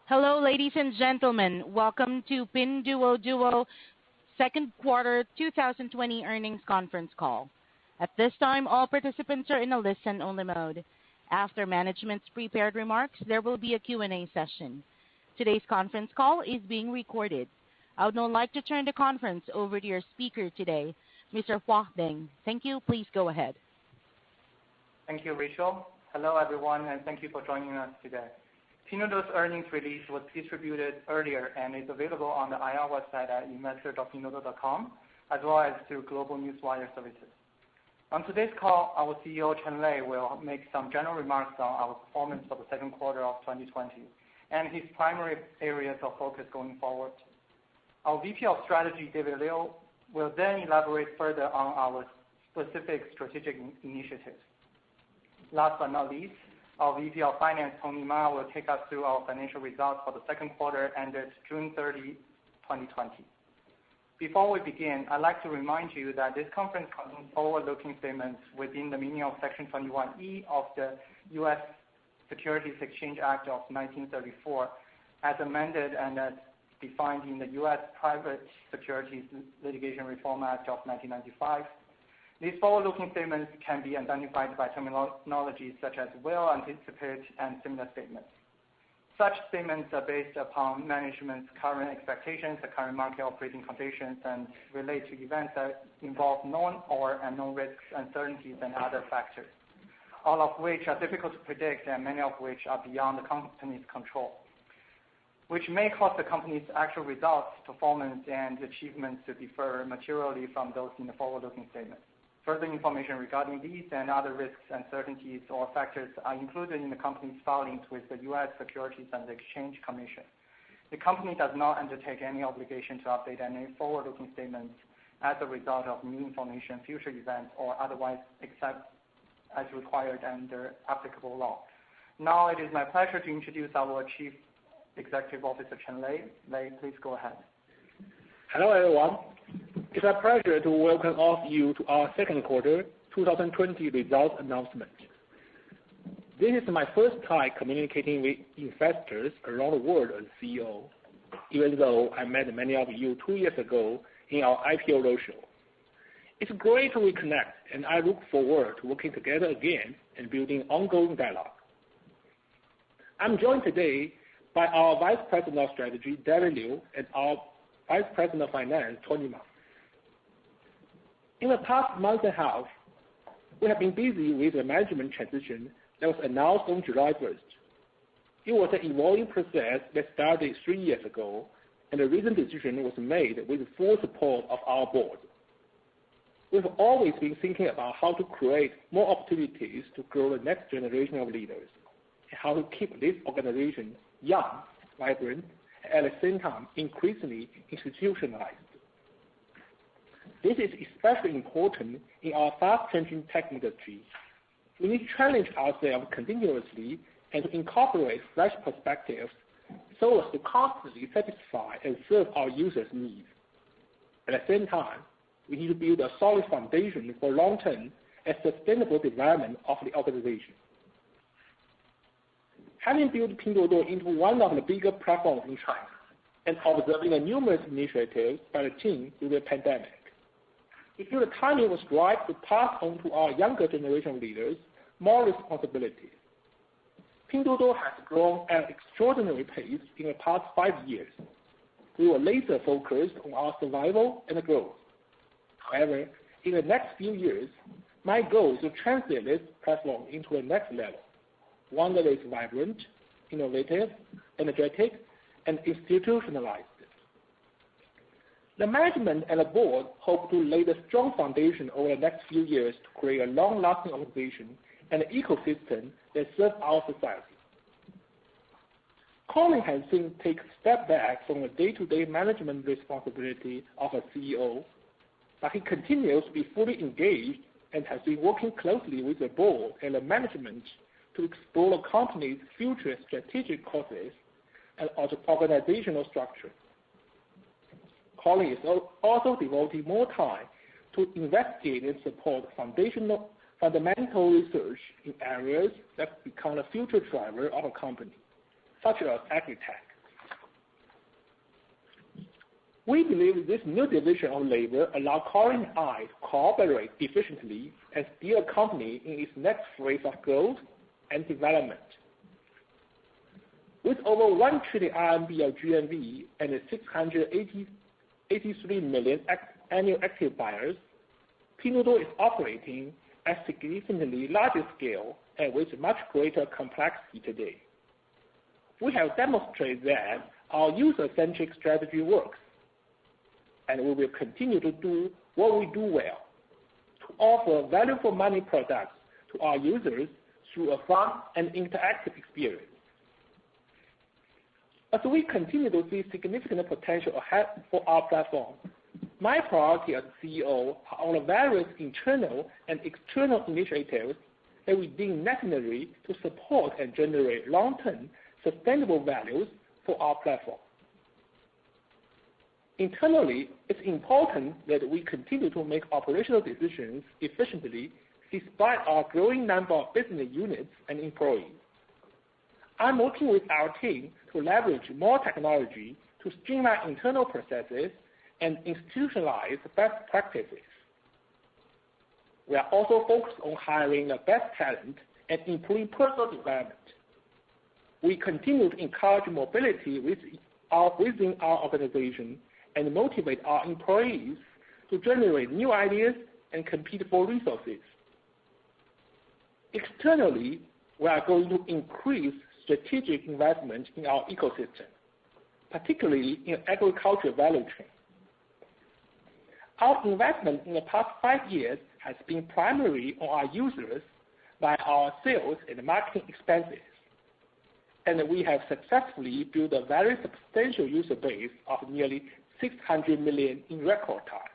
Hello, ladies and gentlemen. Welcome to Pinduoduo second quarter 2020 earnings conference call. At this time, all participants are in a listen-only mode. After management's prepared remarks, there will be a Q&A session. Today's conference call is being recorded. I would now like to turn the conference over to your speaker today, Mr. Huang. Thank you. Please go ahead. Thank you, Rachel. Hello, everyone, and thank you for joining us today. Pinduoduo's earnings release was distributed earlier and is available on the IR website at investor.pinduoduo.com, as well as through global newswire services. On today's call, our CEO, Chen Lei, will make some general remarks on our performance for the second quarter of 2020 and his primary areas of focus going forward. Our VP of Strategy, David Liu, will then elaborate further on our specific strategic initiatives. Last but not least, our VP of Finance, Tony Ma, will take us through our financial results for the second quarter ended June 30, 2020. Before we begin, I'd like to remind you that this conference contains forward-looking statements within the meaning of Section 21E of the U.S. Securities Exchange Act of 1934, as amended and as defined in the U.S. Private Securities Litigation Reform Act of 1995. These forward-looking statements can be identified by terminology such as will, anticipate, and similar statements. Such statements are based upon management's current expectations, the current market operating conditions, and relate to events that involve known or unknown risks, uncertainties, and other factors, all of which are difficult to predict and many of which are beyond the company's control, which may cause the company's actual results, performance, and achievements to differ materially from those in the forward-looking statement. Further information regarding these and other risks, uncertainties, or factors are included in the company's filings with the U.S. Securities and Exchange Commission. The company does not undertake any obligation to update any forward-looking statements as a result of new information, future events, or otherwise, except as required under applicable law. Now it is my pleasure to introduce our Chief Executive Officer, Chen Lei. Lei, please go ahead. Hello, everyone. It's a pleasure to welcome all of you to our second quarter 2020 results announcement. This is my first time communicating with investors around the world as CEO, even though I met many of you 2 years ago in our IPO roadshow. It's great to reconnect, and I look forward to working together again and building ongoing dialogue. I'm joined today by our Vice President of Strategy, David Liu, and our Vice President of Finance, Tony Ma. In the past month and a half, we have been busy with the management transition that was announced on July 1st. It was an evolving process that started 3 years ago, and the recent decision was made with the full support of our board. We've always been thinking about how to create more opportunities to grow the next generation of leaders, and how to keep this organization young, vibrant, and at the same time increasingly institutionalized. This is especially important in our fast-changing tech industry. We need to challenge ourselves continuously and to incorporate fresh perspectives so as to constantly satisfy and serve our users' needs. At the same time, we need to build a solid foundation for long-term and sustainable development of the organization. Having built Pinduoduo into one of the bigger platforms in China and observing the numerous initiatives by the team through the pandemic, we feel the timing was right to pass on to our younger generation of leaders more responsibilities. Pinduoduo has grown at an extraordinary pace in the past 5 years. We were laser focused on our survival and growth. However, in the next few years, my goal is to translate this platform into the next level, one that is vibrant, innovative, energetic, and institutionalized. The management and the board hope to lay the strong foundation over the next few years to create a long-lasting organization and an ecosystem that serves our society. Colin has since taken a step back from the day-to-day management responsibility of a CEO, but he continues to be fully engaged and has been working closely with the board and the management to explore the company's future strategic courses and organizational structure. Colin is also devoting more time to investigate and support fundamental research in areas that become a future driver of a company, such as agri-tech. We believe this new division of labor allows Colin and I to cooperate efficiently and steer a company in its next phase of growth and development. With over 1 trillion RMB of GMV and 683 million annual active buyers, Pinduoduo is operating at significantly larger scale and with much greater complexity today. We have demonstrated that our user-centric strategy works, and we will continue to do what we do well, to offer value-for-money products to our users through a fun and interactive experience. As we continue to see significant potential ahead for our platform, my priority as CEO are on the various internal and external initiatives that we deem necessary to support and generate long-term sustainable values for our platform. Internally, it's important that we continue to make operational decisions efficiently despite our growing number of business units and employees. I'm working with our team to leverage more technology to streamline internal processes and institutionalize best practices. We are also focused on hiring the best talent and improving personal development. We continue to encourage mobility within our organization and motivate our employees to generate new ideas and compete for resources. Externally, we are going to increase strategic investment in our ecosystem, particularly in agriculture value chain. Our investment in the past 5 years has been primarily on our users by our sales and marketing expenses, and we have successfully built a very substantial user base of nearly 600 million in record time.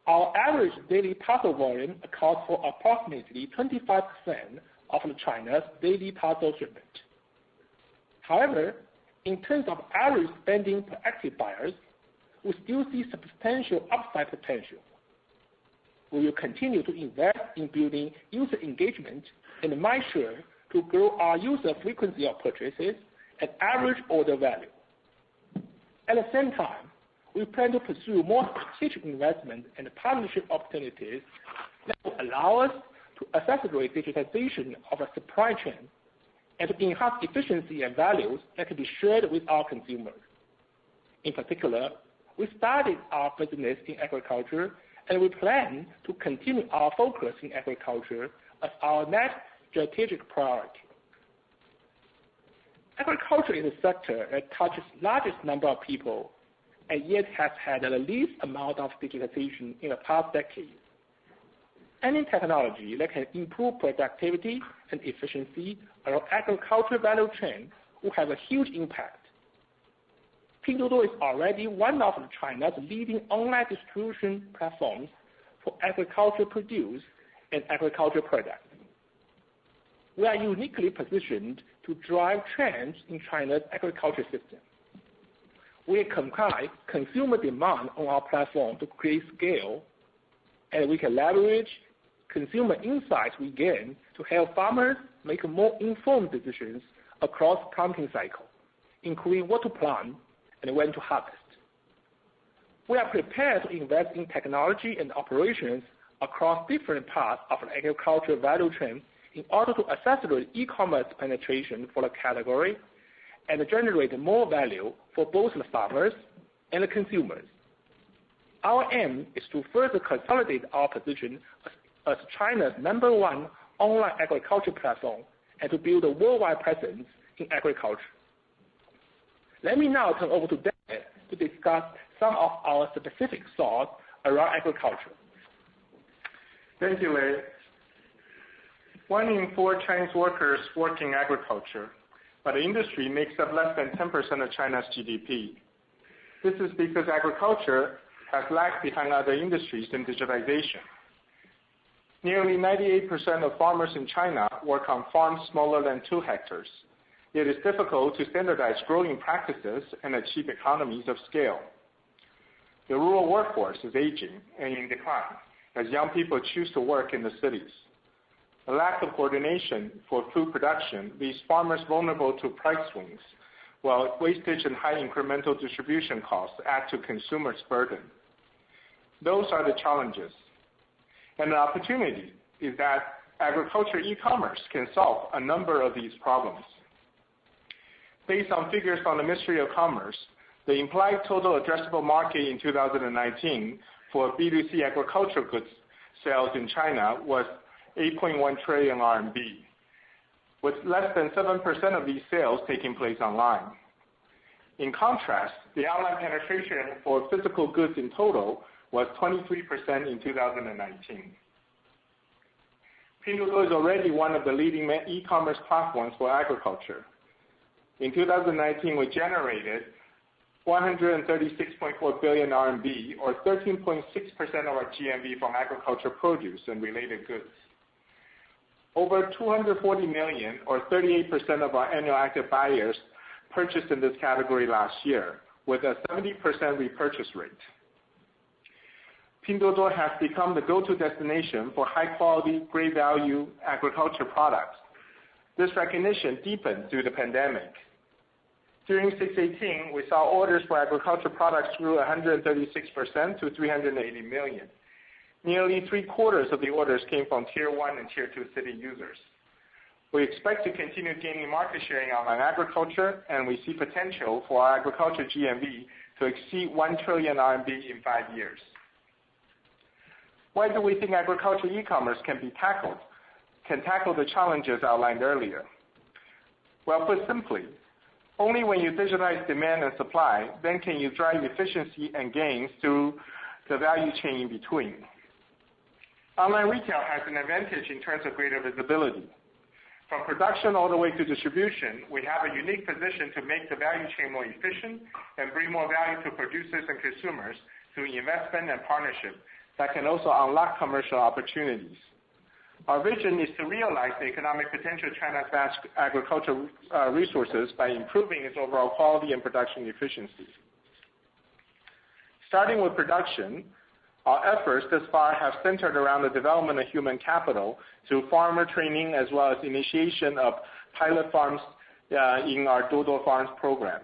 Our average daily parcel volume accounts for approximately 25% of China's daily parcel shipment. However, in terms of average spending per active buyers, we still see substantial upside potential. We will continue to invest in building user engagement and make sure to grow our user frequency of purchases and average order value. At the same time, we plan to pursue more strategic investment and partnership opportunities that will allow us to accelerate digitization of our supply chain and to enhance efficiency and values that can be shared with our consumers. In particular, we started our business in agriculture, and we plan to continue our focus in agriculture as our next strategic priority. Agriculture is a sector that touches the largest number of people and yet has had the least amount of digitization in the past decade. Any technology that can improve productivity and efficiency around agriculture value chain will have a huge impact. Pinduoduo is already one of China's leading online distribution platforms for agriculture produce and agriculture products. We are uniquely positioned to drive trends in China's agriculture system. We comply consumer demand on our platform to create scale, and we can leverage consumer insights we gain to help farmers make more informed decisions across planting cycle, including what to plant and when to harvest. We are prepared to invest in technology and operations across different parts of the agriculture value chain in order to accelerate e-commerce penetration for the category and generate more value for both the farmers and the consumers. Our aim is to further consolidate our position as China's #1 online agriculture platform and to build a worldwide presence in agriculture. Let me now turn over to David to discuss some of our specific thoughts around agriculture. Thank you, Lei. 1 in 4 Chinese workers work in agriculture, but the industry makes up less than 10% of China's GDP. This is because agriculture has lagged behind other industries in digitization. Nearly 98% of farmers in China work on farms smaller than 2 hectares. It is difficult to standardize growing practices and achieve economies of scale. The rural workforce is aging and in decline as young people choose to work in the cities. The lack of coordination for food production leaves farmers vulnerable to price swings, while wastage and high incremental distribution costs add to consumers' burden. Those are the challenges. And the opportunity is that agriculture e-commerce can solve a number of these problems. Based on figures from the Ministry of Commerce, the implied total addressable market in 2019 for B2C agricultural goods sales in China was 8.1 trillion RMB, with less than 7% of these sales taking place online. In contrast, the online penetration for physical goods in total was 23% in 2019. Pinduoduo is already one of the leading e-commerce platforms for agriculture. In 2019, we generated 136.4 billion RMB, or 13.6% of our GMV from agriculture produce and related goods. Over 240 million, or 38% of our annual active buyers, purchased in this category last year, with a 70% repurchase rate. Pinduoduo has become the go-to destination for high-quality, great-value agriculture products. This recognition deepened through the pandemic. During 618, we saw orders for agriculture products grew 136% to 380 million. Nearly three-quarters of the orders came from Tier 1 and Tier 2 city users. We expect to continue gaining market share in online agriculture, and we see potential for our agriculture GMV to exceed 1 trillion RMB in 5 years. Why do we think agriculture e-commerce can tackle the challenges outlined earlier? Well, put simply, only when you digitize demand and supply, then can you drive efficiency and gains through the value chain in between. Online retail has an advantage in terms of greater visibility. From production all the way to distribution, we have a unique position to make the value chain more efficient and bring more value to producers and consumers through investment and partnership that can also unlock commercial opportunities. Our vision is to realize the economic potential of China's vast agricultural resources by improving its overall quality and production efficiency. Starting with production, our efforts thus far have centered around the development of human capital through farmer training as well as initiation of pilot farms in our Duoduo Farms program.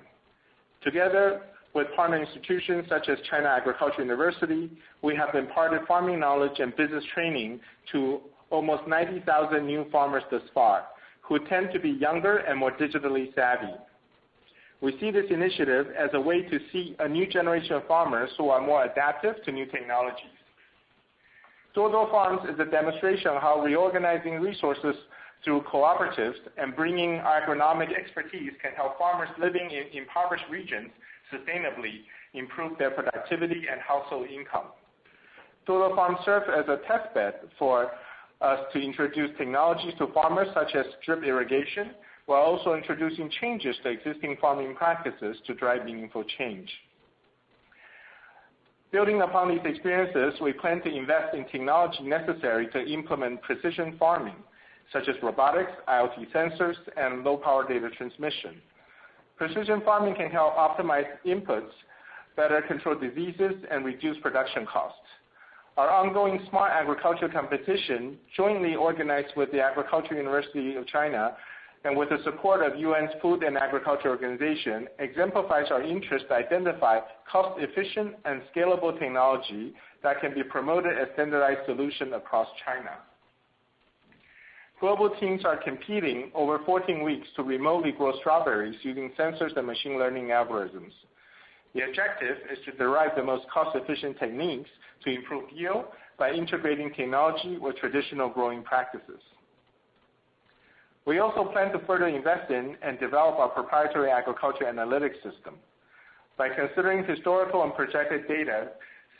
Together with partner institutions such as China Agricultural University, we have imparted farming knowledge and business training to almost 90,000 new farmers thus far, who tend to be younger and more digitally savvy. We see this initiative as a way to see a new generation of farmers who are more adaptive to new technologies. Duoduo Farms is a demonstration of how reorganizing resources through cooperatives and bringing agronomic expertise can help farmers living in impoverished regions sustainably improve their productivity and household income. Duoduo Farms serves as a testbed for us to introduce technologies to farmers such as drip irrigation, while also introducing changes to existing farming practices to drive meaningful change. Building upon these experiences, we plan to invest in technology necessary to implement precision farming, such as robotics, IoT sensors, and low-power data transmission. Precision farming can help optimize inputs, better control diseases, and reduce production costs. Our ongoing smart agriculture competition, jointly organized with the Agricultural University of China and with the support of UN's Food and Agriculture Organization, exemplifies our interest to identify cost-efficient and scalable technology that can be promoted as standardized solution across China. Global teams are competing over 14 weeks to remotely grow strawberries using sensors and machine learning algorithms. The objective is to derive the most cost-efficient techniques to improve yield by integrating technology with traditional growing practices. We also plan to further invest in and develop our proprietary agriculture analytics system. By considering historical and projected data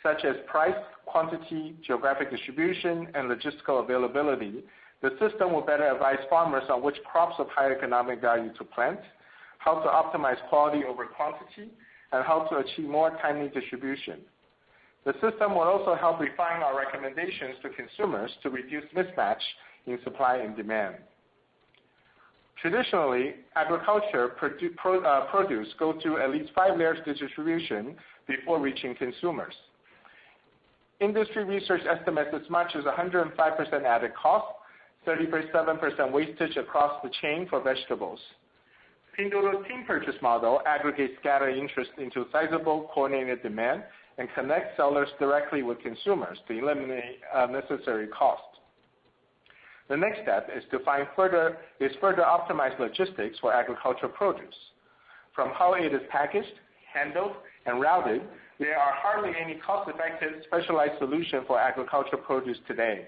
such as price, quantity, geographic distribution, and logistical availability, the system will better advise farmers on which crops of high economic value to plant, how to optimize quality over quantity, and how to achieve more timely distribution. The system will also help refine our recommendations to consumers to reduce mismatch in supply and demand. Traditionally, agriculture produce go through at least 5 layers of distribution before reaching consumers. Industry research estimates as much as 105% added cost, 37% wastage across the chain for vegetables. Pinduoduo's team purchase model aggregates scattered interest into sizable coordinated demand and connects sellers directly with consumers to eliminate unnecessary cost. The next step is to further optimize logistics for agricultural produce. From how it is packaged, handled, and routed, there are hardly any cost-effective specialized solution for agricultural produce today.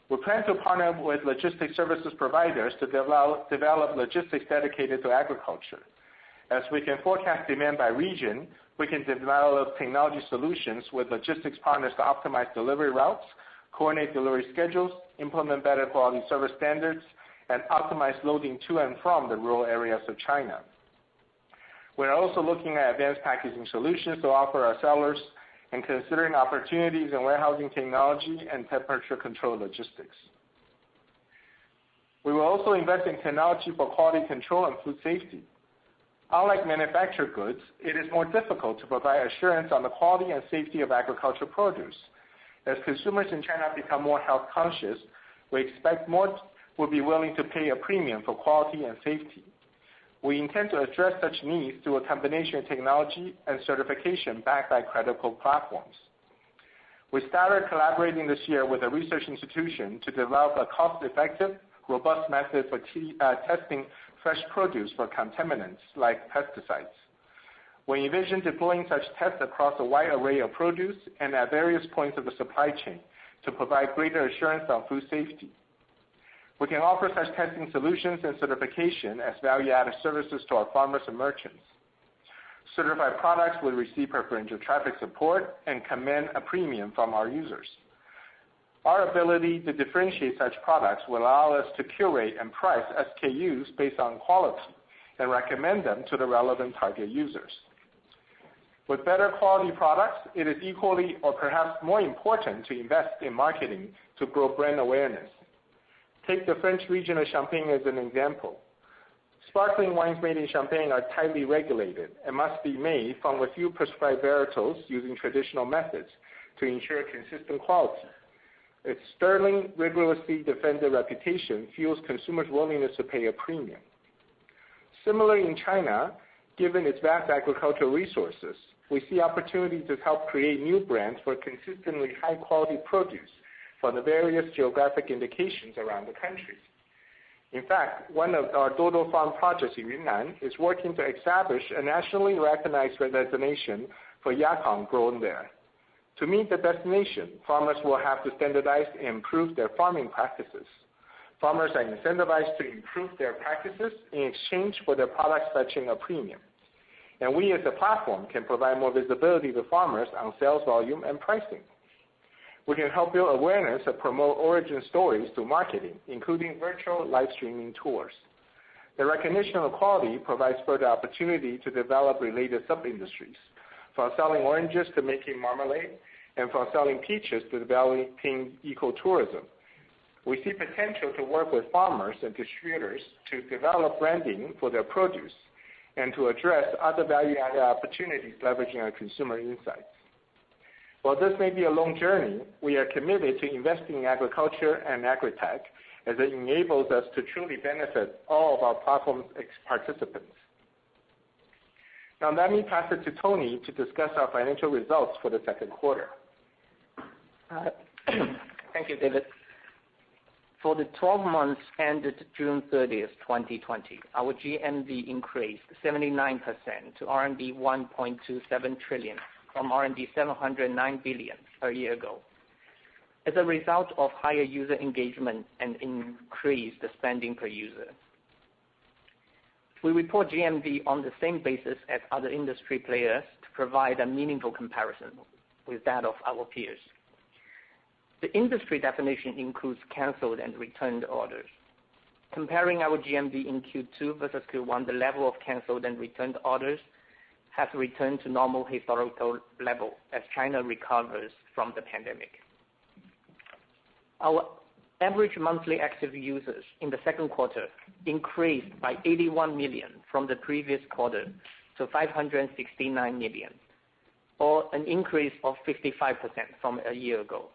We plan to partner with logistics services providers to develop logistics dedicated to agriculture. As we can forecast demand by region, we can develop technology solutions with logistics partners to optimize delivery routes, coordinate delivery schedules, implement better quality service standards, and optimize loading to and from the rural areas of China. We're also looking at advanced packaging solutions to offer our sellers and considering opportunities in warehousing technology and temperature control logistics. We will also invest in technology for quality control and food safety. Unlike manufactured goods, it is more difficult to provide assurance on the quality and safety of agricultural produce. As consumers in China become more health conscious, we expect more will be willing to pay a premium for quality and safety. We intend to address such needs through a combination of technology and certification backed by credible platforms. We started collaborating this year with a research institution to develop a cost-effective, robust method for testing fresh produce for contaminants like pesticides. We envision deploying such tests across a wide array of produce and at various points of the supply chain to provide greater assurance on food safety. We can offer such testing solutions and certification as value-added services to our farmers and merchants. Certified products will receive preferential traffic support and command a premium from our users. Our ability to differentiate such products will allow us to curate and price SKUs based on quality and recommend them to the relevant target users. With better quality products, it is equally or perhaps more important to invest in marketing to grow brand awareness. Take the French region of Champagne as an example. Sparkling wines made in Champagne are tightly regulated and must be made from a few prescribed varietals using traditional methods to ensure consistent quality. Its sterling, rigorously defended reputation fuels consumers' willingness to pay a premium. Similarly in China, given its vast agricultural resources, we see opportunities to help create new brands for consistently high-quality produce for the various geographic indications around the country. In fact, one of our Dodo Farm projects in Yunnan is working to establish a nationally recognized designation for yakang grown there. To meet the destination, farmers will have to standardize and improve their farming practices. Farmers are incentivized to improve their practices in exchange for their products fetching a premium. And we as a platform can provide more visibility to farmers on sales volume and pricing. We can help build awareness and promote origin stories through marketing, including virtual live streaming tours. The recognition of quality provides further opportunity to develop related sub-industries, from selling oranges to making marmalade, and from selling peaches to developing ecotourism. We see potential to work with farmers and distributors to develop branding for their produce and to address other value-added opportunities leveraging our consumer insights. While this may be a long journey, we are committed to investing in agriculture and agri-tech as it enables us to truly benefit all of our platform participants. Now let me pass it to Tony to discuss our financial results for the second quarter. Thank you, David. For the 12 months ended June 30th, 2020, our GMV increased 79% to RMB 1.27 trillion from RMB 709 billion a year ago, as a result of higher user engagement and increased spending per user. We report GMV on the same basis as other industry players to provide a meaningful comparison with that of our peers. The industry definition includes cancelled and returned orders. Comparing our GMV in Q2 versus Q1, the level of cancelled and returned orders has returned to normal historical level as China recovers from the pandemic. Our average monthly active users in the second quarter increased by 81 million from the previous quarter to 569 million, or an increase of 55% from a year ago.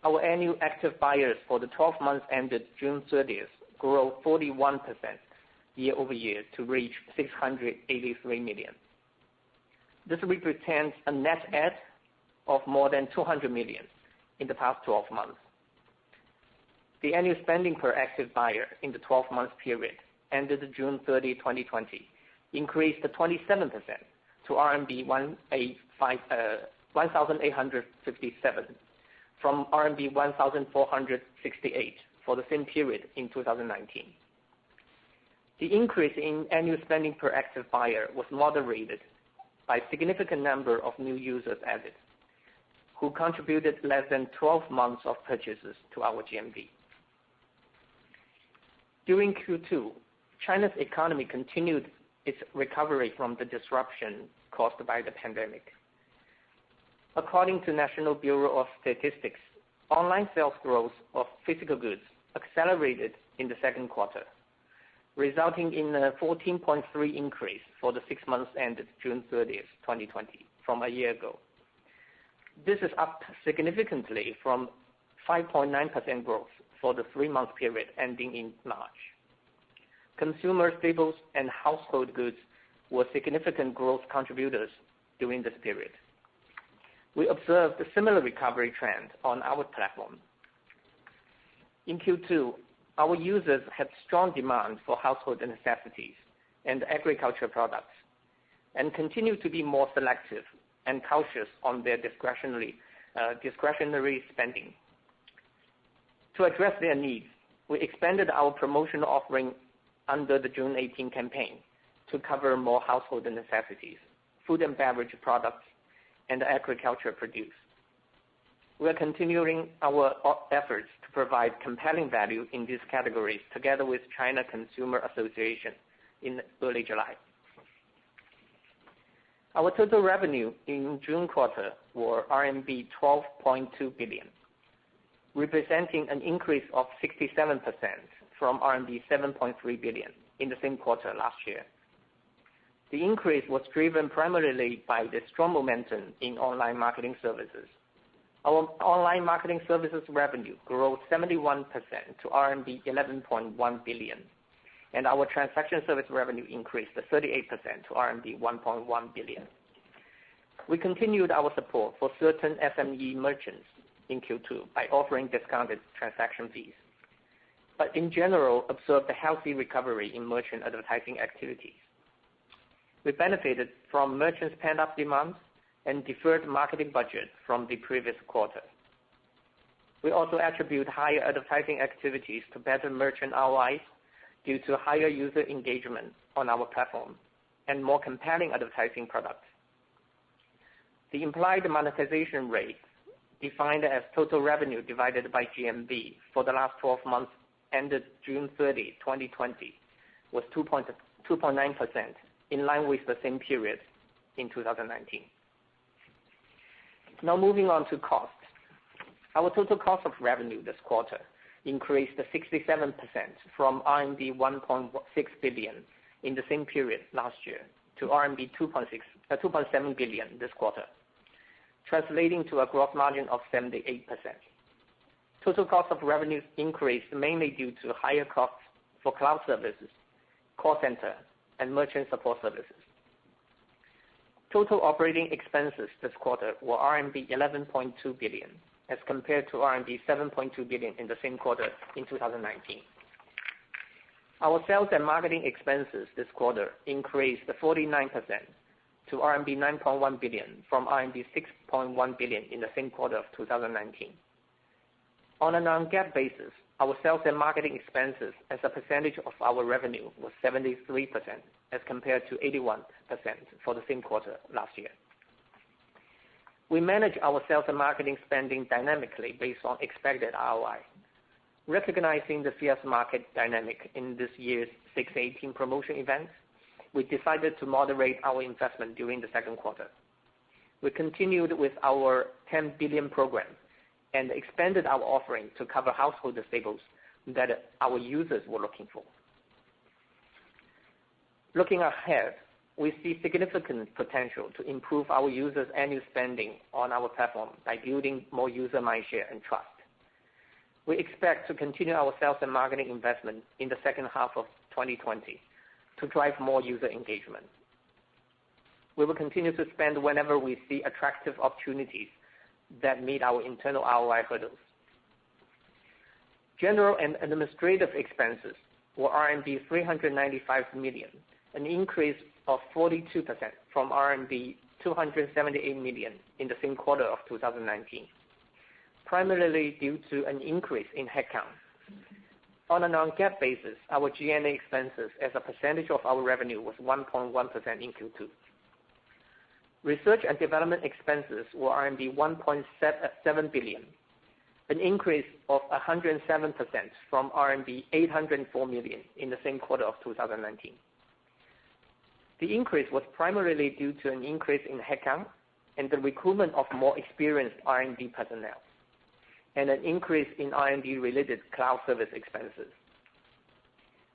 Our annual active buyers for the 12 months ended June 30th grew 41% year-over-year to reach 683 million. This represents a net add of more than 200 million in the past 12 months. The annual spending per active buyer in the 12-month period ended June 30, 2020, increased 27% to RMB 1,857 from RMB 1,468 for the same period in 2019. The increase in annual spending per active buyer was moderated by a significant number of new users added, who contributed less than 12 months of purchases to our GMV. During Q2, China's economy continued its recovery from the disruption caused by the pandemic. According to National Bureau of Statistics, online sales growth of physical goods accelerated in the second quarter, resulting in a 14.3% increase for the 6 months ended June 30th, 2020, from a year ago. This is up significantly from 5.9% growth for the 3-month period ending in March. Consumer staples and household goods were significant growth contributors during this period. We observed a similar recovery trend on our platform. In Q2, our users had strong demand for household necessities and agriculture products, and continue to be more selective and cautious on their discretionary spending. To address their needs, we expanded our promotional offering under the June 18 campaign to cover more household necessities, food and beverage products, and agriculture produce. We are continuing our efforts to provide compelling value in these categories together with China Consumer Association in early July. Our total revenue in June quarter were RMB 12.2 billion, representing an increase of 67% from RMB 7.3 billion in the same quarter last year. The increase was driven primarily by the strong momentum in online marketing services. Our online marketing services revenue grew 71% to RMB 11.1 billion, and our transaction service revenue increased 38% to RMB 1.1 billion. We continued our support for certain SME merchants in Q2 by offering discounted transaction fees, but in general observed a healthy recovery in merchant advertising activities. We benefited from merchants' pent-up demand and deferred marketing budget from the previous quarter. We also attribute higher advertising activities to better merchant ROIs due to higher user engagement on our platform and more compelling advertising products. The implied monetization rate, defined as total revenue divided by GMV for the last 12 months ended June 30, 2020, was 2.9%, in line with the same period in 2019. Now moving on to cost. Our total cost of revenue this quarter increased 67% from RMB 1.6 billion in the same period last year to RMB 2.7 billion this quarter, translating to a gross margin of 78%. Total cost of revenues increased mainly due to higher costs for cloud services, call center, and merchant support services. Total operating expenses this quarter were RMB 11.2 billion, as compared to RMB 7.2 billion in the same quarter in 2019. Our sales and marketing expenses this quarter increased 49% to RMB 9.1 billion from RMB 6.1 billion in the same quarter of 2019. On a non-GAAP basis, our sales and marketing expenses as a percentage of our revenue was 73%, as compared to 81% for the same quarter last year. We manage our sales and marketing spending dynamically based on expected ROI. Recognizing the fierce market dynamic in this year's 618 promotion event, we decided to moderate our investment during the second quarter. We continued with our 10 billion program and expanded our offering to cover household staples that our users were looking for. Looking ahead, we see significant potential to improve our users' annual spending on our platform by building more user mindshare and trust. We expect to continue our sales and marketing investment in the second half of 2020 to drive more user engagement. We will continue to spend whenever we see attractive opportunities that meet our internal ROI hurdles. General and administrative expenses were RMB 395 million, an increase of 42% from RMB 278 million in the same quarter of 2019, primarily due to an increase in headcount. On a non-GAAP basis, our G&A expenses as a percentage of our revenue was 1.1% in Q2. Research and development expenses were RMB 1.7 billion, an increase of 107% from RMB 804 million in the same quarter of 2019. The increase was primarily due to an increase in headcount and the recruitment of more experienced R&D personnel, and an increase in R&D-related cloud service expenses.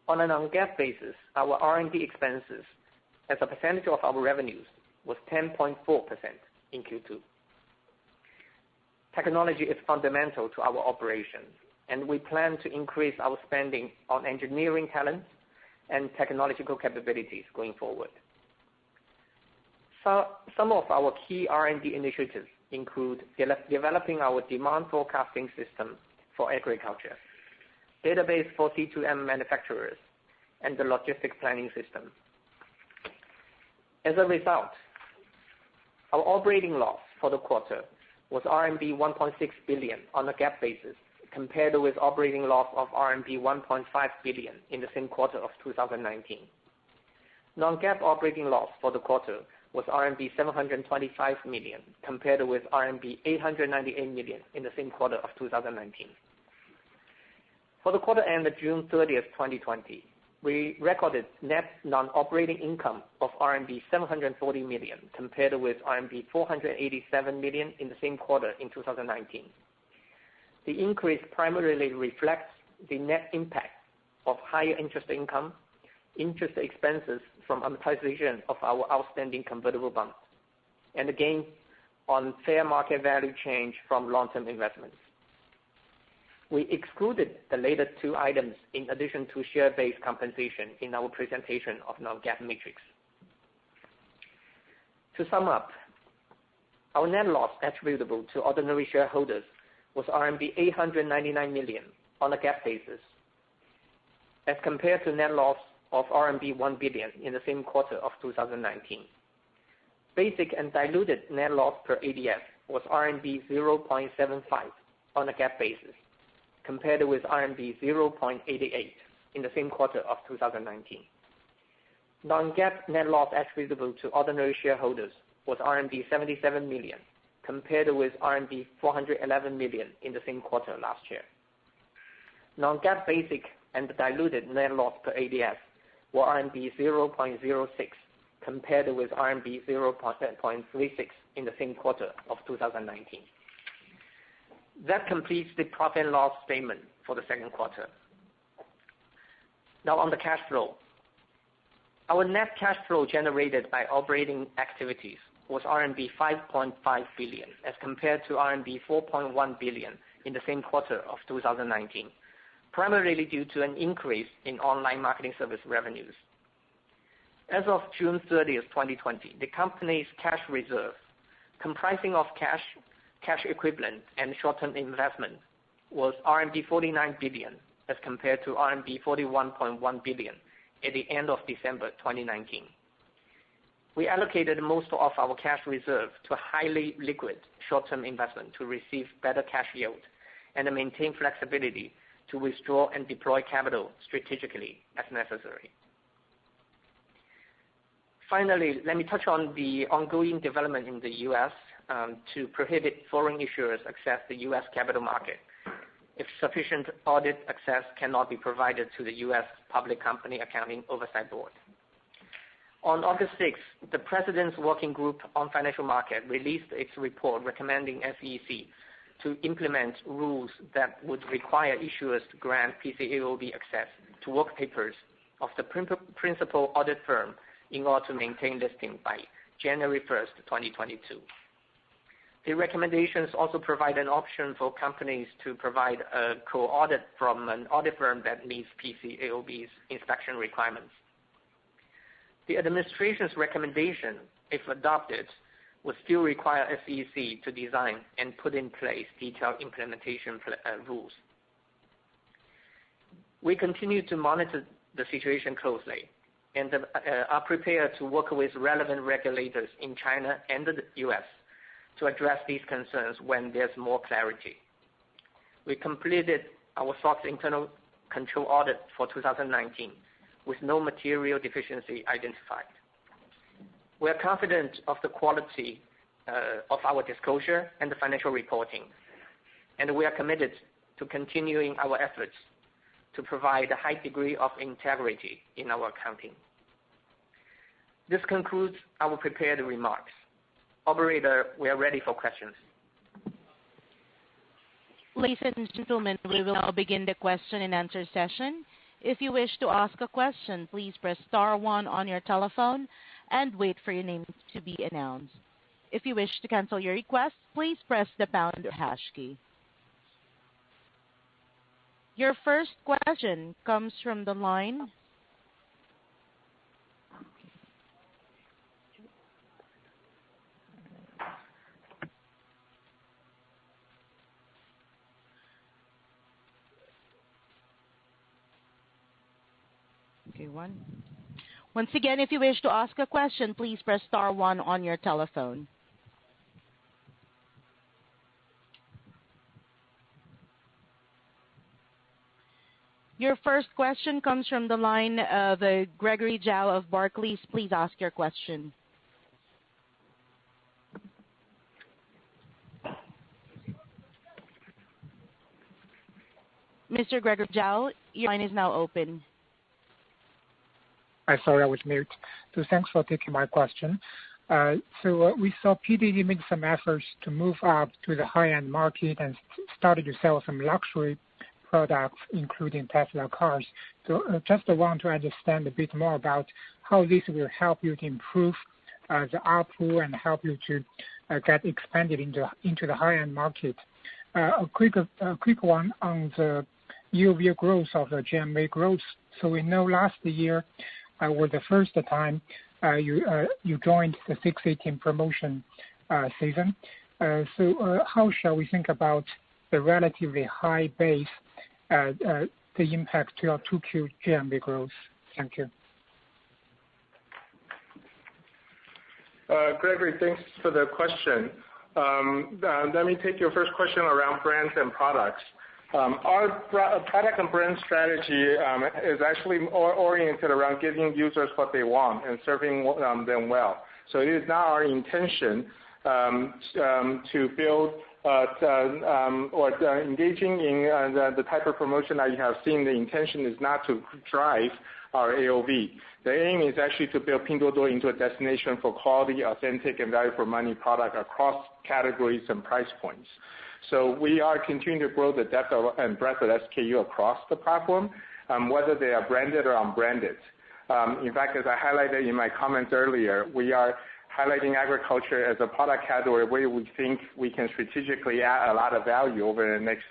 On a non-GAAP basis, our R&D expenses as a percentage of our revenues was 10.4% in Q2. Technology is fundamental to our operation, and we plan to increase our spending on engineering talent and technological capabilities going forward. So, some of our key R&D initiatives include developing our demand forecasting system for agriculture, database for C2M manufacturers, and the logistic planning system. As a result, our operating loss for the quarter was RMB 1.6 billion on a GAAP basis, compared with operating loss of RMB 1.5 billion in the same quarter of 2019. Non-GAAP operating loss for the quarter was RMB 725 million, compared with RMB 898 million in the same quarter of 2019. For the quarter ended June 30th, 2020, we recorded net non-operating income of RMB 740 million, compared with RMB 487 million in the same quarter in 2019. The increase primarily reflects the net impact of higher interest income, interest expenses from amortization of our outstanding convertible bonds, and the gain on fair market value change from long-term investments. We excluded the later two items in addition to share-based compensation in our presentation of non-GAAP metrics. To sum up, our net loss attributable to ordinary shareholders was RMB 899 million on a GAAP basis, as compared to net loss of RMB 1 billion in the same quarter of 2019. Basic and diluted net loss per ADS was RMB 0.75 on a GAAP basis, compared with RMB 0.88 in the same quarter of 2019. Non-GAAP net loss attributable to ordinary shareholders was RMB 77 million, compared with RMB 411 million in the same quarter last year. Non-GAAP basic and diluted net loss per ADS were RMB 0.06, compared with RMB 0.36 in the same quarter of 2019. That completes the profit and loss statement for the second quarter. Now on the cash flow. Our net cash flow generated by operating activities was RMB 5.5 billion, as compared to RMB 4.1 billion in the same quarter of 2019, primarily due to an increase in online marketing service revenues. As of June 30th, 2020, the company's cash reserve, comprising of cash equivalent, and short-term investment, was RMB 49 billion, as compared to RMB 41.1 billion at the end of December 2019. We allocated most of our cash reserve to highly liquid short-term investment to receive better cash yield and maintain flexibility to withdraw and deploy capital strategically as necessary. Finally, let me touch on the ongoing development in the U.S. To prohibit foreign issuers access the U.S. capital market if sufficient audit access cannot be provided to the U.S. Public Company Accounting Oversight Board. On August 6th, the President's Working Group on Financial Market released its report recommending SEC to implement rules that would require issuers to grant PCAOB access to work papers of the principal audit firm in order to maintain listing by January 1st, 2022. The recommendations also provide an option for companies to provide a co-audit from an audit firm that meets PCAOB's inspection requirements. The administration's recommendation, if adopted, would still require SEC to design and put in place detailed implementation rules. We continue to monitor the situation closely and are prepared to work with relevant regulators in China and the U.S. to address these concerns when there's more clarity. We completed our SOX internal control audit for 2019 with no material deficiency identified. We are confident of the quality of our disclosure and the financial reporting, and we are committed to continuing our efforts to provide a high degree of integrity in our accounting. This concludes our prepared remarks. Operator, we are ready for questions. Ladies and gentlemen, we will now begin the question and answer session. If you wish to ask a question, please press star 1 on your telephone and wait for your name to be announced. If you wish to cancel your request, please press the pound or hash key. Your first question comes from the line. Okay, Once again, if you wish to ask a question, please press star 1 on your telephone. Your first question comes from the line of Gregory Zhao of Barclays. Please ask your question. Mr. Gregory Zhao, your line is now open. Sorry, I was mute. So thanks for taking my question. We saw PDD make some efforts to move up to the high-end market and started to sell some luxury products, including Tesla cars. So just want to understand a bit more about how this will help you to improve the ARPU and help you to get expanded into the high-end market. A quick one on the year-over-year growth of the GMV growth. So we know last year was the first time you joined the 618 promotion season. So how shall we think about the relatively high base, the impact to your 2Q GMV growth? Thank you. Gregory, thanks for the question. Let me take your first question around brands and products. Our product and brand strategy is actually more oriented around giving users what they want and serving them well. So it is not our intention to build or engaging in the type of promotion that you have seen. The intention is not to drive our AOV. The aim is actually to build Pinduoduo into a destination for quality, authentic, and value for money product across categories and price points. So we are continuing to grow the depth and breadth of SKU across the platform, whether they are branded or unbranded. In fact, as I highlighted in my comments earlier, we are highlighting agriculture as a product category where we think we can strategically add a lot of value over the next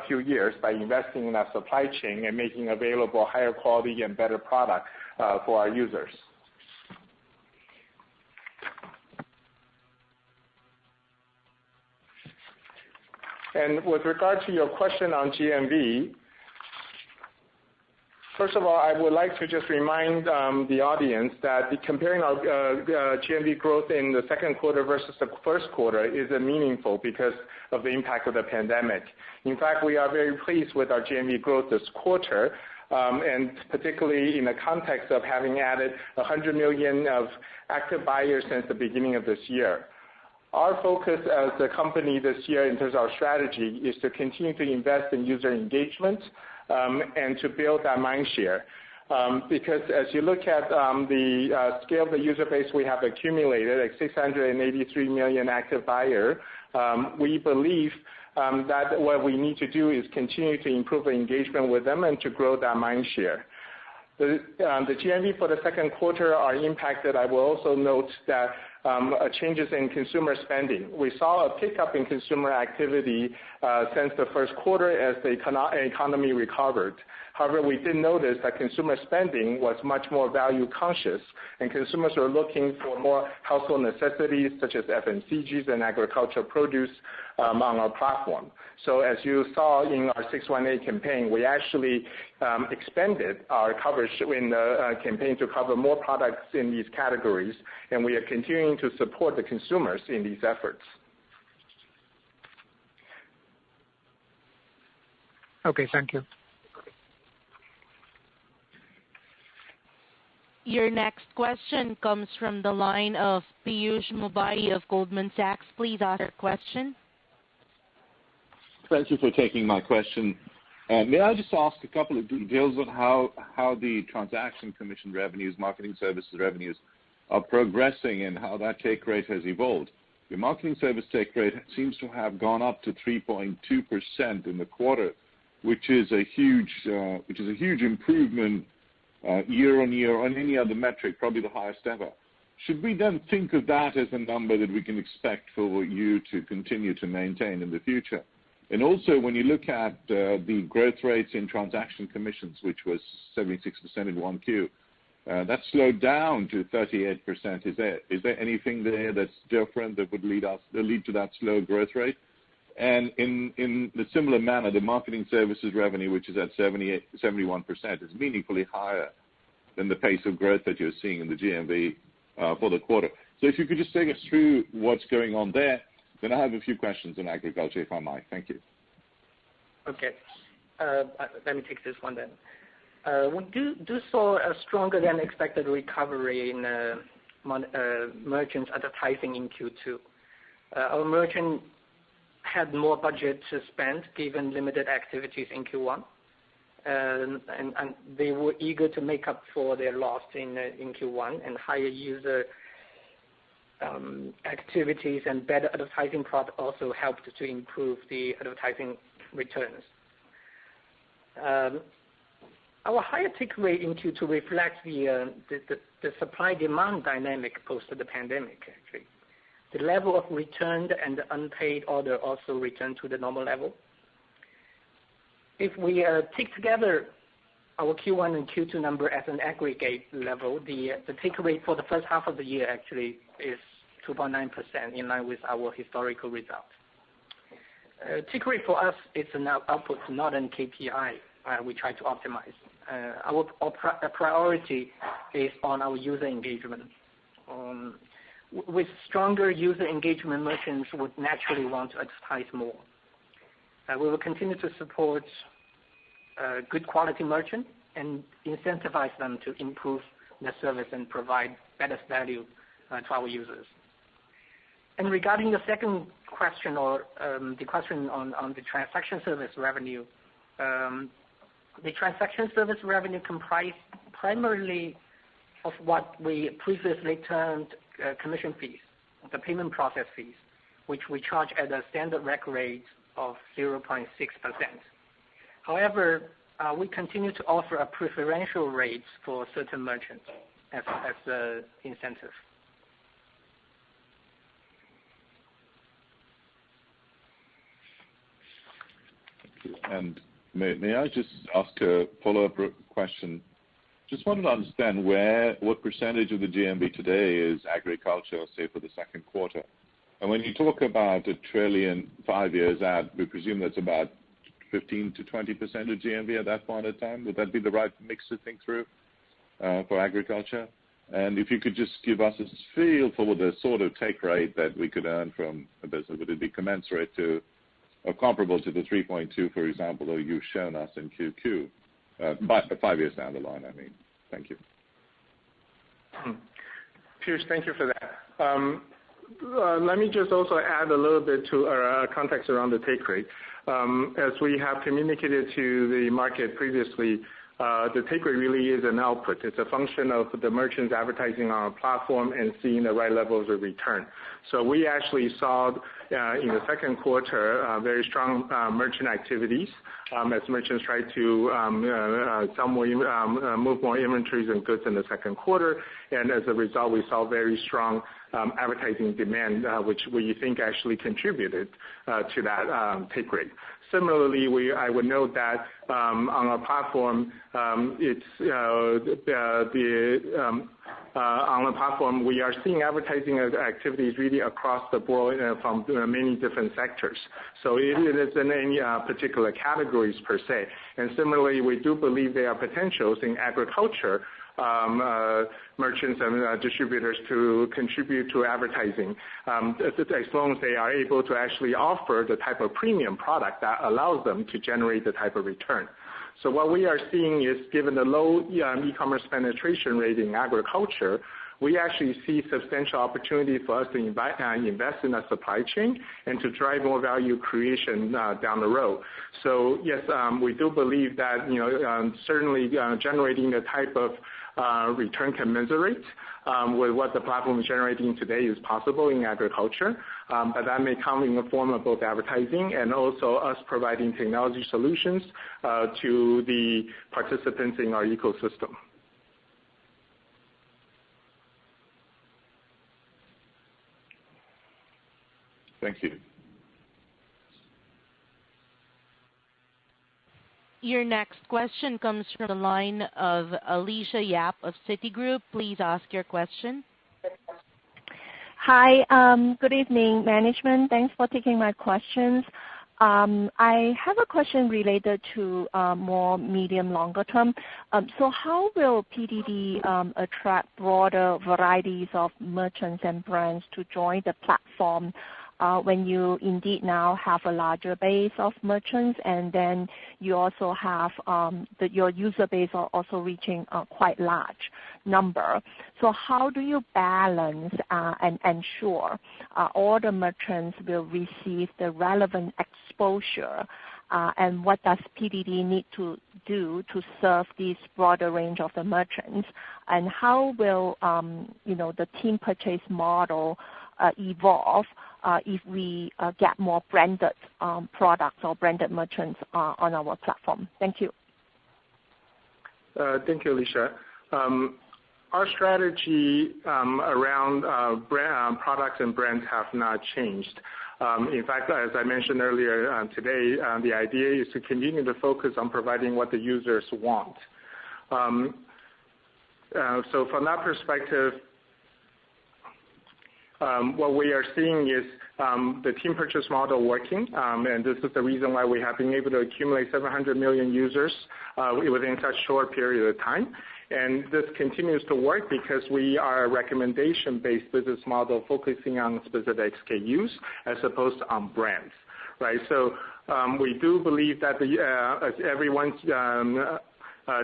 few years by investing in our supply chain and making available higher quality and better product for our users. And with regard to your question on GMV, first of all, I would like to just remind the audience that comparing our GMV growth in the second quarter versus the first quarter isn't meaningful because of the impact of the pandemic. In fact, we are very pleased with our GMV growth this quarter, and particularly in the context of having added 100 million of active buyers since the beginning of this year. Our focus as a company this year in terms of our strategy is to continue to invest in user engagement and to build that mind share. Because as you look at the scale of the user base we have accumulated, like 683 million active buyer, we believe that what we need to do is continue to improve the engagement with them and to grow that mind share. The GMV for the second quarter are impacted. I will also note that changes in consumer spending. We saw a pickup in consumer activity since the first quarter as the economy recovered. However, we did notice that consumer spending was much more value conscious, and consumers were looking for more household necessities such as FMCGs and agricultural produce on our platform. So as you saw in our 618 campaign, we actually expanded our coverage in the campaign to cover more products in these categories, and we are continuing to support the consumers in these efforts. Okay, thank you. Your next question comes from the line of Piyush Mubayi of Goldman Sachs. Please ask your question. Thank you for taking my question. May I just ask a couple of details on how the transaction commission revenues, marketing services revenues are progressing and how that take rate has evolved? Your marketing service take rate seems to have gone up to 3.2% in the quarter, which is a huge improvement year on year on any other metric, probably the highest ever. Should we then think of that as a number that we can expect for you to continue to maintain in the future? And also, when you look at the growth rates in transaction commissions, which was 76% in 1Q, that slowed down to 38%. Is there anything there that's different that would lead to that slow growth rate? And in the similar manner, the marketing services revenue, which is at 71%, is meaningfully higher than the pace of growth that you're seeing in the GMV for the quarter. So if you could just take us through what's going on there, then I have a few questions on agriculture, if I might. Thank you. Okay. Let me take this one then. We do saw a stronger than expected recovery in merchants advertising in Q2. Our merchant had more budget to spend given limited activities in Q1, and they were eager to make up for their loss in Q1, and higher user activities and better advertising product also helped to improve the advertising returns. Our higher take rate in Q2 reflects the supply-demand dynamic post the pandemic, actually. The level of returned and unpaid order also returned to the normal level. If we take together our Q1 and Q2 number as an aggregate level, the take rate for the first half of the year actually is 2.9%, in line with our historical results. Take rate for us is an output, not an KPI. We try to optimize. Our priority is on our user engagement. With stronger user engagement, merchants would naturally want to advertise more. We will continue to support good quality merchants and incentivize them to improve their service and provide better value to our users. And regarding the second question, or the question on the transaction service revenue, the transaction service revenue comprised primarily of what we previously termed commission fees, the payment process fees, which we charge at a standard rack rate of 0.6%. However, we continue to offer a preferential rate for certain merchants as an incentive. And may I just ask a follow-up question? Just wanted to understand what percentage of the GMV today is agriculture, say, for the second quarter. And when you talk about $1 trillion 5 years out, we presume that's about 15 to 20% of GMV at that point in time. Would that be the right mix to think through for agriculture? And if you could just give us a feel for the sort of take rate that we could earn from a business, would it be commensurate to or comparable to the 3.2, for example, that you've shown us in QQ? But 5 years down the line, I mean. Thank you. Piyush, thank you for that. Let me just also add a little bit to our context around the take rate. As we have communicated to the market previously, the take rate really is an output. It's a function of the merchants advertising on our platform and seeing the right levels of return. So we actually saw in the second quarter very strong merchant activities as merchants try to sell more, move more inventories and goods in the second quarter. And as a result, we saw very strong advertising demand, which we think actually contributed to that take rate. Similarly, I would note that on our platform, on the platform, we are seeing advertising activities really across the board from many different sectors. So it isn't any particular categories per se. And similarly, we do believe there are potentials in agriculture merchants and distributors to contribute to advertising, as long as they are able to actually offer the type of premium product that allows them to generate the type of return. So what we are seeing is, given the low e-commerce penetration rate in agriculture, we actually see substantial opportunity for us to invest in a supply chain and to drive more value creation down the road. So yes, we do believe that certainly generating the type of return commensurate with what the platform is generating today is possible in agriculture, but that may come in the form of both advertising and also us providing technology solutions to the participants in our ecosystem. Thank you. Your next question comes from the line of Alicia Yap of Citigroup. Please ask your question. Hi, good evening, management. Thanks for taking my questions. I have a question related to more medium, longer term. So how will PDD attract broader varieties of merchants and brands to join the platform when you indeed now have a larger base of merchants, and then you also have your user base are also reaching a quite large number. So how do you balance and ensure all the merchants will receive the relevant exposure, and what does PDD need to do to serve this broader range of the merchants, and how will the team purchase model evolve if we get more branded products or branded merchants on our platform? Thank you. Thank you, Alicia. Our strategy around products and brands have not changed. In fact, as I mentioned earlier today, the idea is to continue to focus on providing what the users want. So from that perspective, what we are seeing is the team purchase model working, and this is the reason why we have been able to accumulate 700 million users within such a short period of time. And this continues to work because we are a recommendation-based business model focusing on specific SKUs as opposed to on brands, right? So we do believe that everyone's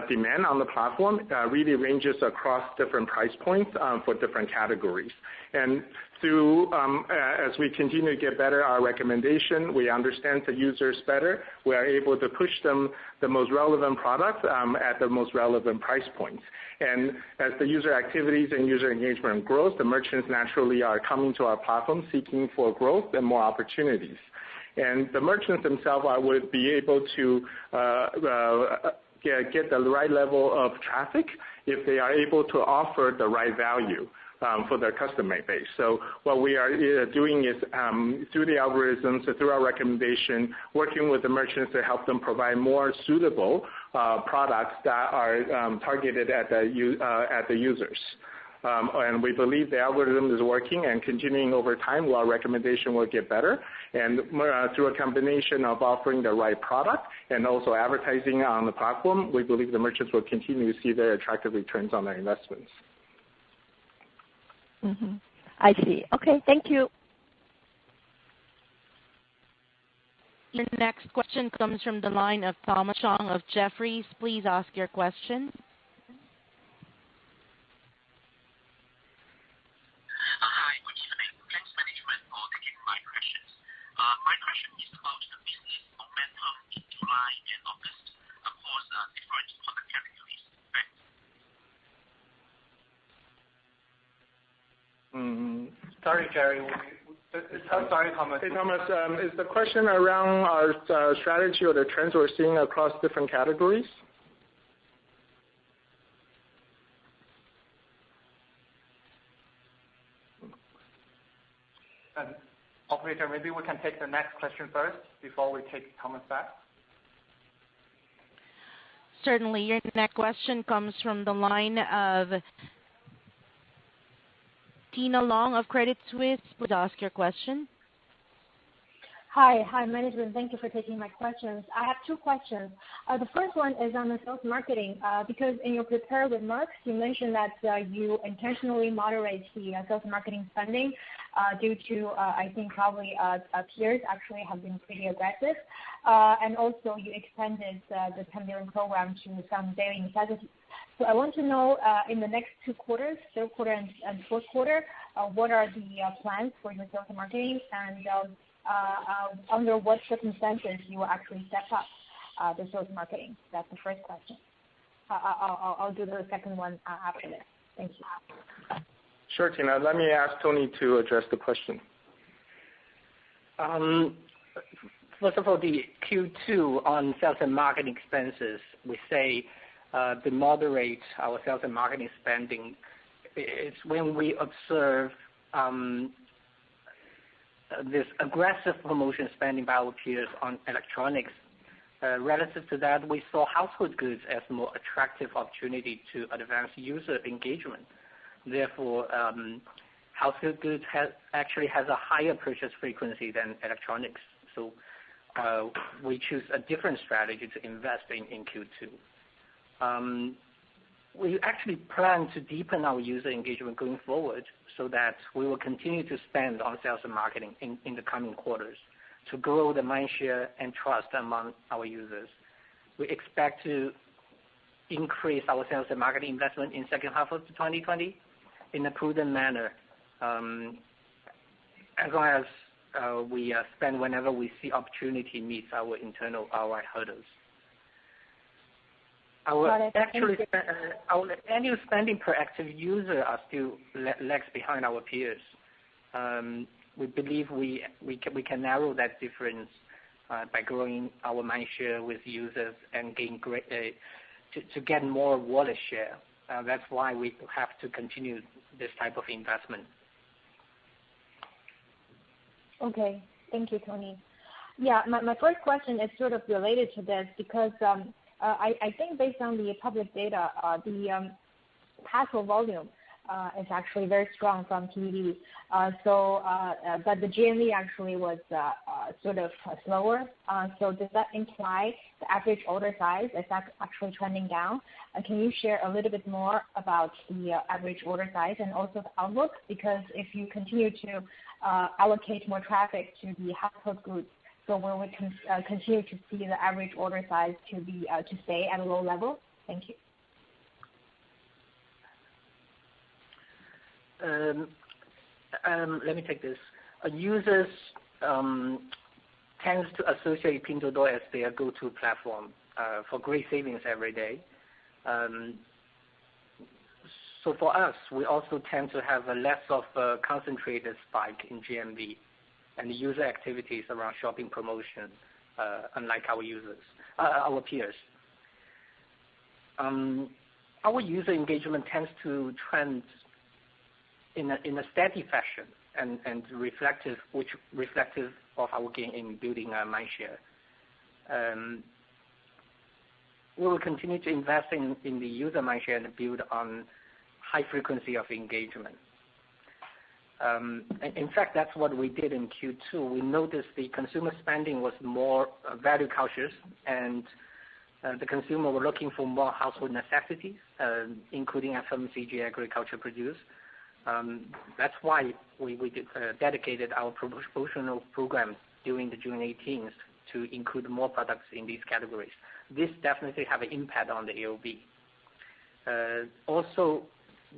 demand on the platform really ranges across different price points for different categories. And through, as we continue to get better our recommendation, we understand the users better. We are able to push them the most relevant products at the most relevant price points. And as the user activities and user engagement grows, the merchants naturally are coming to our platform seeking for growth and more opportunities. And the merchants themselves would be able to get the right level of traffic if they are able to offer the right value for their customer base. So what we are doing is through the algorithms, through our recommendation, working with the merchants to help them provide more suitable products that are targeted at the users. And we believe the algorithm is working and continuing over time, our recommendation will get better. And through a combination of offering the right product and also advertising on the platform, we believe the merchants will continue to see very attractive returns on their investments. Mm-hmm. I see. Okay, thank you. Your next question comes from the line of Thomas Chong of Jefferies. Please ask your question. Hi, good evening. Thanks management for taking my questions. My question is about the business momentum in July and August across different product categories. Thanks. Sorry, Jerry. Sorry, Thomas. Hey, Thomas, is the question around our strategy or the trends we're seeing across different categories? Operator, maybe we can take the next question first before we take Thomas back. Certainly. Your next question comes from the line of Tina Long of Credit Suisse. Please ask your question. Hi, management. Thank you for taking my questions. I have two questions. The first one is on the sales marketing, because in your prepared remarks, you mentioned that you intentionally moderate the sales marketing spending due to, I think probably peers actually have been pretty aggressive. And also you extended the 10 million program to some daily necessities. So I want to know in the next 2 quarters, third quarter and fourth quarter, what are the plans for your sales and marketing, and under what circumstances you will actually step up the sales marketing? That's the first question. I'll do the second one after this. Thank you. Sure, Tina. Let me ask Tony to address the question. First of all, the Q2 on sales and marketing expenses, we say to moderate our sales and marketing spending. It's when we observe this aggressive promotion spending by our peers on electronics. Relative to that, we saw household goods as a more attractive opportunity to advance user engagement. Therefore, household goods actually has a higher purchase frequency than electronics. So we choose a different strategy to invest in Q2. We actually plan to deepen our user engagement going forward so that we will continue to spend on sales and marketing in the coming quarters to grow the mindshare and trust among our users. We expect to increase our sales and marketing investment in second half of 2020 in a prudent manner, as long as we spend whenever we see opportunity meets our internal ROI hurdles. Our annual spending per active user are still lags behind our peers. We believe we can narrow that difference by growing our mindshare with users and gain to get more wallet share. That's why we have to continue this type of investment. Okay, thank you, Tony. Yeah, my first question is sort of related to this because I think based on the public data, the parcel volume is actually very strong from PDD. But the GMV actually was sort of slower. So does that imply the average order size is actually trending down? Can you share a little bit more about the average order size and also the outlook? Because if you continue to allocate more traffic to the household goods, so will we continue to see the average order size to stay at a low level? Thank you. Let me take this. Users tends to associate Pinduoduo as their go-to platform for great savings every day. So for us, we also tend to have a less of a concentrated spike in GMV and the user activities around shopping promotion, unlike our peers. Our user engagement tends to trend in a steady fashion and reflective of our gain in building mindshare. We will continue to invest in the user mindshare and build on high frequency of engagement. In fact, that's what we did in Q2. We noticed the consumer spending was more value cautious, and the consumer were looking for more household necessities, including FMCG agriculture produce. That's why we dedicated our promotional program during the June 18th to include more products in these categories. This definitely have an impact on the AOV. Also,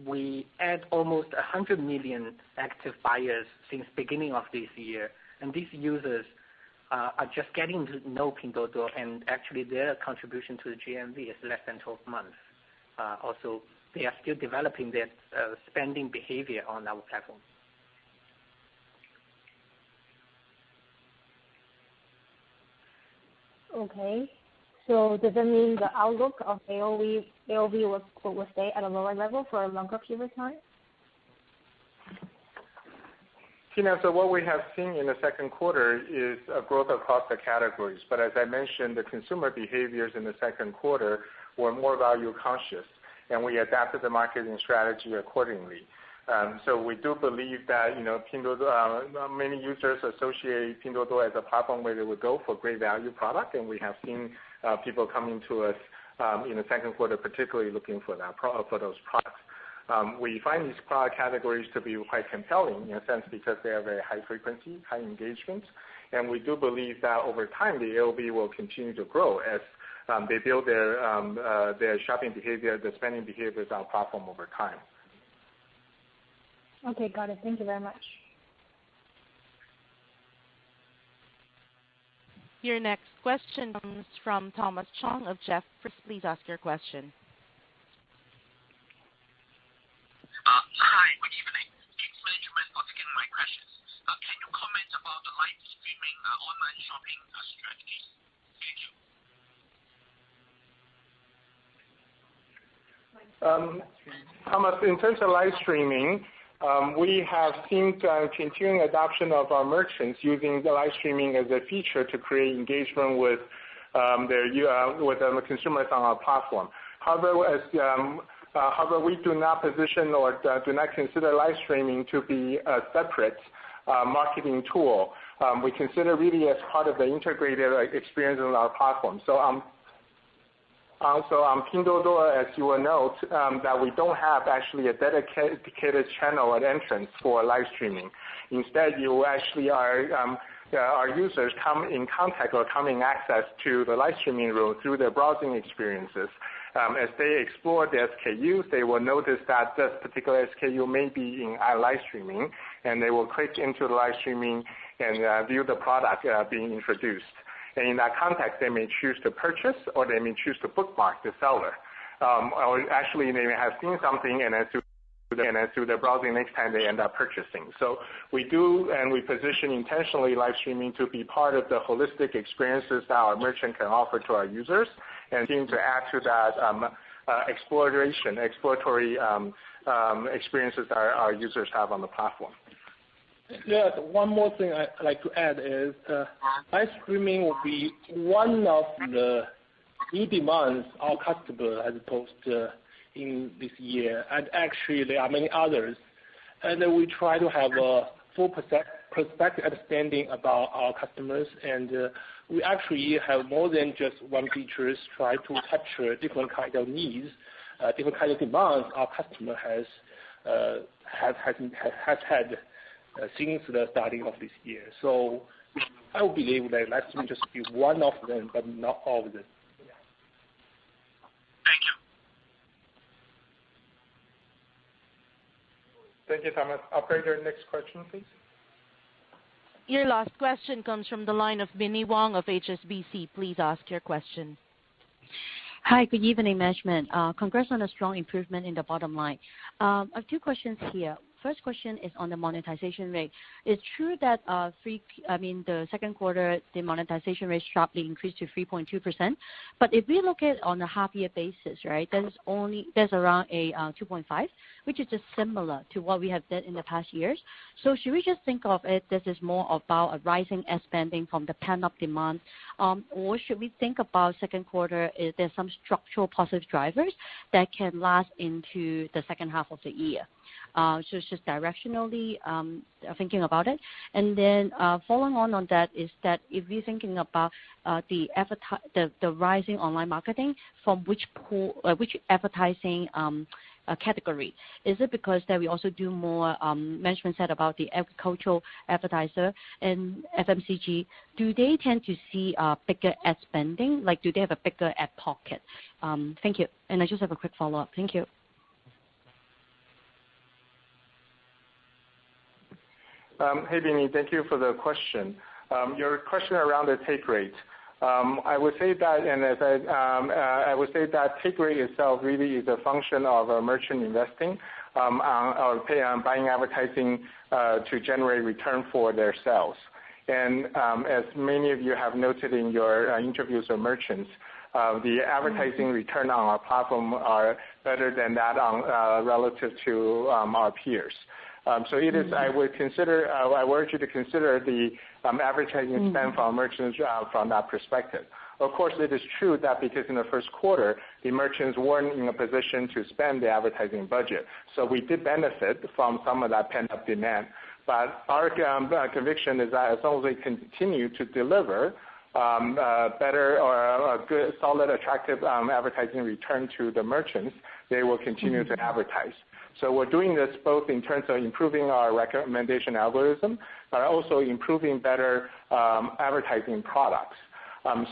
we add almost 100 million active buyers since beginning of this year, and these users are just getting to know Pinduoduo, and actually their contribution to the GMV is less than 12 months. Also, they are still developing their spending behavior on our platform. Okay. So does that mean the outlook of AOV will stay at a lower level for a longer period of time? Tina, so what we have seen in the second quarter is a growth across the categories. But as I mentioned, the consumer behaviors in the second quarter were more value conscious, and we adapted the marketing strategy accordingly. So we do believe that Pinduoduo, many users associate Pinduoduo as a platform where they would go for great value product, and we have seen people coming to us in the second quarter, particularly looking for those products. We find these product categories to be quite compelling in a sense because they are very high frequency, high engagement, and we do believe that over time the AOV will continue to grow as they build their shopping behavior, the spending behaviors on our platform over time. Okay, got it. Thank you very much. Your next question comes from Thomas Chong of Jefferies. Please ask your question. Hi, good evening. Thanks management for taking my questions. Can you comment about the live streaming online shopping strategies? Thank you. Thomas, in terms of live streaming, we have seen continuing adoption of our merchants using the live streaming as a feature to create engagement with the consumers on our platform. However, we do not position or do not consider live streaming to be a separate marketing tool. We consider really as part of the integrated experience on our platform. So on Pinduoduo, as you will note, that we don't have actually a dedicated channel at entrance for live streaming. Instead, you actually our users come in contact or come in access to the live streaming room through their browsing experiences. As they explore the SKUs, they will notice that this particular SKU may be in live streaming, and they will click into the live streaming and view the product being introduced. And in that context, they may choose to purchase or they may choose to bookmark the seller. Or actually, they may have seen something and then through their browsing next time they end up purchasing. So we do and we position intentionally live streaming to be part of the holistic experiences that our merchant can offer to our users and seem to add to that exploratory experiences our users have on the platform. Yes, one more thing I'd like to add is live streaming will be one of the new demands our customer has posed in this year, and actually there are many others. And we try to have a full perspective understanding about our customers, and we actually have more than just one features, try to capture different kind of needs, different kind of demands our customer has had since the starting of this year. So I would believe that live streaming just be one of them, but not all of them. Thank you. Thank you, Thomas. Operator, next question, please. Your last question comes from the line of Binnie Huang of HSBC. Please ask your question. Hi, good evening, management. Congrats on a strong improvement in the bottom line. I have two questions here. First question is on the monetization rate. It's true that the second quarter, the monetization rate sharply increased to 3.2%. But if we look at it on a half-year basis, right, there's around a 2.5, which is just similar to what we have did in the past years. So should we just think of it, this is more about a rising ad spending from the pent-up demand, or should we think about second quarter, is there some structural positive drivers that can last into the second half of the year? So it's just directionally thinking about it. And then following on that is that if you're thinking about the rising online marketing, from which advertising category? Is it because that we also do more, management said about the agricultural advertiser and FMCG, do they tend to see bigger ad spending? Like do they have a bigger ad pocket? Thank you. And I just have a quick follow-up. Thank you. Hey, Binnie, thank you for the question. Your question around the take rate. I would say that, and as I would say that take rate itself really is a function of a merchant investing on buying advertising to generate return for their sales. And as many of you have noted in your interviews with merchants, the advertising return on our platform are better than that relative to our peers. So it is. I would consider. I urge you to consider the advertising spend for our merchants from that perspective. Of course, it is true that because in the first quarter, the merchants weren't in a position to spend the advertising budget. So we did benefit from some of that pent-up demand. But our conviction is that as long as we continue to deliver better or a good, solid, attractive advertising return to the merchants, they will continue to advertise. So we're doing this both in terms of improving our recommendation algorithm, but also improving better advertising products.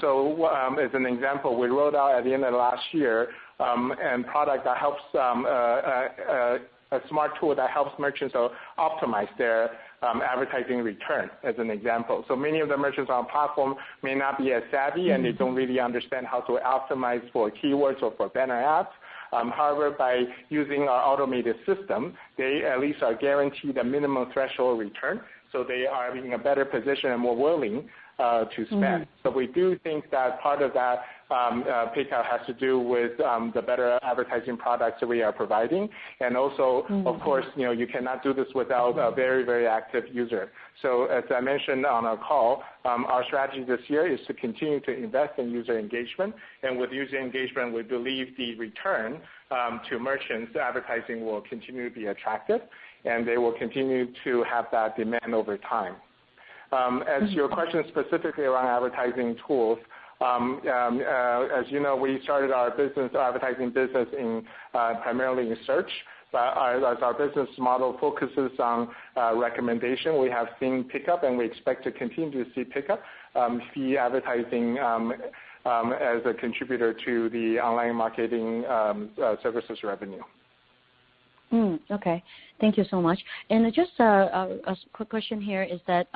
So as an example, we rolled out at the end of last year a product that helps a smart tool that helps merchants optimize their advertising return, as an example. So many of the merchants on our platform may not be as savvy and they don't really understand how to optimize for keywords or for banner ads. However, by using our automated system, they at least are guaranteed a minimum threshold return, so they are in a better position and more willing to spend. So we do think that part of that pickup has to do with the better advertising products that we are providing, and also, of course, you cannot do this without a very, very active user. So as I mentioned on our call, our strategy this year is to continue to invest in user engagement, and with user engagement, we believe the return to merchants advertising will continue to be attractive, and they will continue to have that demand over time. As your question specifically around advertising tools, as you know, we started our advertising business primarily in search. But as our business model focuses on recommendation, we have seen pickup, and we expect to continue to see pickup, see advertising as a contributor to the online marketing services revenue. Okay. Thank you so much. And just a quick question here is that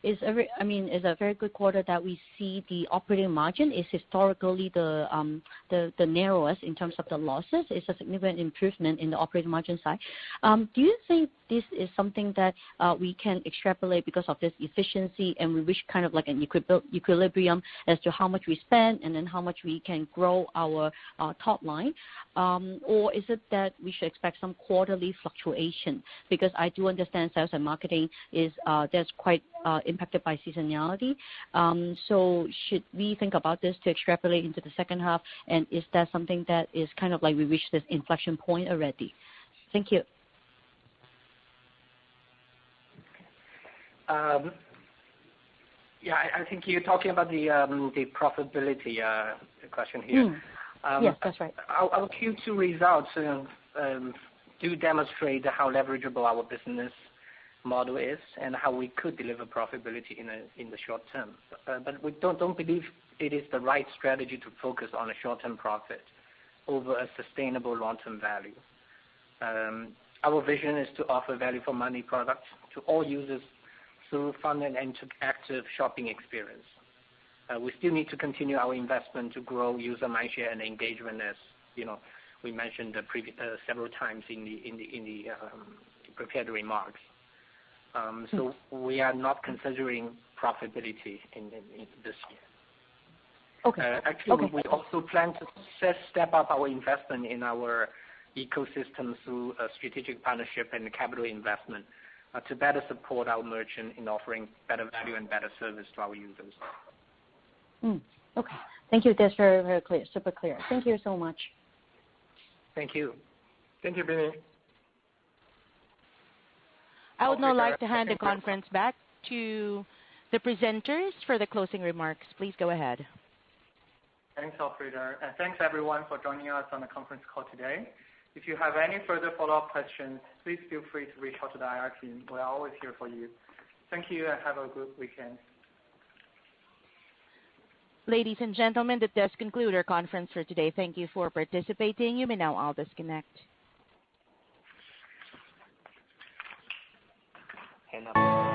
is a very good quarter that we see the operating margin is historically the narrowest in terms of the losses. It's a significant improvement in the operating margin side. Do you think this is something that we can extrapolate because of this efficiency, and we reach kind of like an equilibrium as to how much we spend and then how much we can grow our top line? Or is it that we should expect some quarterly fluctuation? Because I do understand sales and marketing is that's quite impacted by seasonality. So should we think about this to extrapolate into the second half? And is that something that is kind of like we reached this inflection point already? Thank you. Yeah, I think you're talking about the profitability question here. Yes, that's right. Our Q2 results do demonstrate how leverageable our business model is and how we could deliver profitability in the short term. But we don't believe it is the right strategy to focus on a short-term profit over a sustainable long-term value. Our vision is to offer value for money products to all users through fun and interactive shopping experience. We still need to continue our investment to grow user mindshare and engagement, as we mentioned several times in the prepared remarks. So we are not considering profitability in this year. Okay. Actually, we also plan to step up our investment in our ecosystem through a strategic partnership and capital investment to better support our merchant in offering better value and better service to our users. Okay. Thank you. That's very, very clear, super clear. Thank you so much. Thank you. Thank you, Binnie. I would now like to hand the conference back to the presenters for the closing remarks. Please go ahead. Thanks, operator, and thanks everyone for joining us on the conference call today. If you have any further follow-up questions, please feel free to reach out to the IR team. We're always here for you. Thank you, and have a good weekend. Ladies and gentlemen, that does conclude our conference for today. Thank you for participating. You may now all disconnect. Hang up.